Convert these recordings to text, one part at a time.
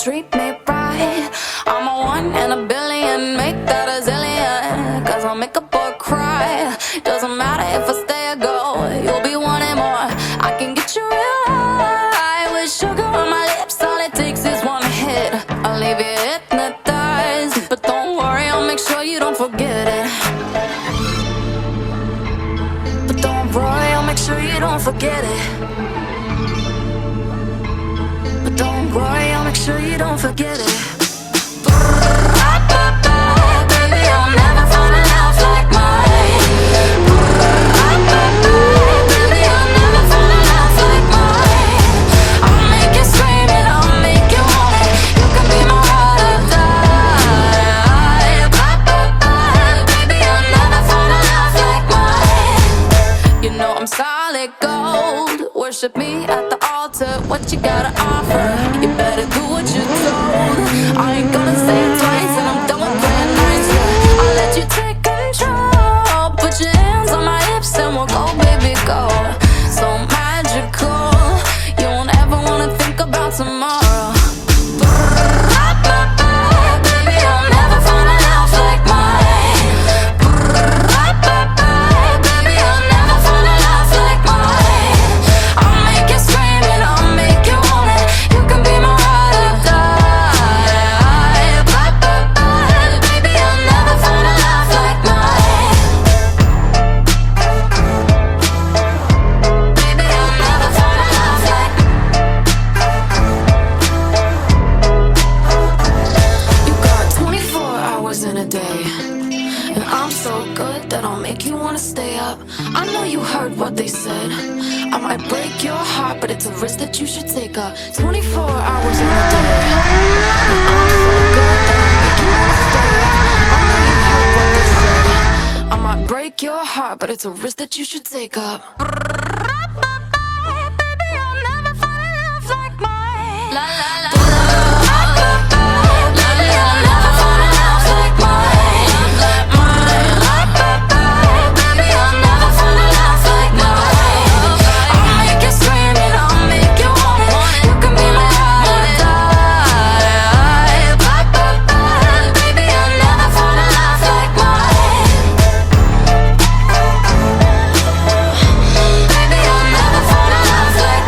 treat me right. I'm a one in a billion, make that a zillion. Cause I'll make a boy cry. Doesn't matter if I stay or go, you'll be wanting more. I can get you real high with sugar on my lips. All it takes is one hit, I'll leave you hypnotized. But don't worry, I'll make sure you don't forget it. But don't worry, I'll make sure you don't forget it. But don't worry, I'll make sure you don't forget it. Baby, I'll never find a love like mine. Baby, I'll never find a love like mine. I'll make you scream and I'll make you want it. You can be my ride or die. Baby, I'll never find a love like mine. You know I'm solid gold. Worship me at the altar. What you gotta offer? You better do what you're told. I ain't gonna say it twice and I'm done with playing nice. I'll let you take control. Put your hands on my hips and we'll go, baby, go. So magical, you won't ever wanna think about tomorrow. Baby, I'll never find a love like mine. Baby, I'll never find a love like mine. I'll make you scream and I'll make you want it. You can be my ride or die. Baby, I'll never find a love like mine. Baby, I'll never find a love like You got 24 hours in a day, and I'm so good that I'll make you wanna stay up. I know you heard what they said. I might break your heart, but it's a risk that you should take up. 24 hours in a day, and I'm so good that I'll make you wanna stay up. I know you heard what they said. I might break your heart, but it's a risk that you should take up. Baby, I'll never find a love like mine. La la la. Baby, I'll never find a love like mine. Baby, I'll never find a love like mine. I'll make you scream and I'll make you want it. You can be my ride or die. Baby, I'll never find a love like mine. Baby, I'll never find a love like.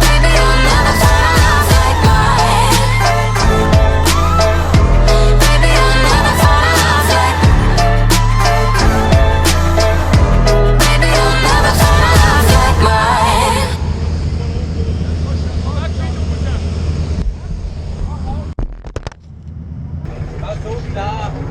Baby, I'll never find a love like mine. Baby, I'll never find a love like. Baby, I'll never find a love like mine. Versuch da.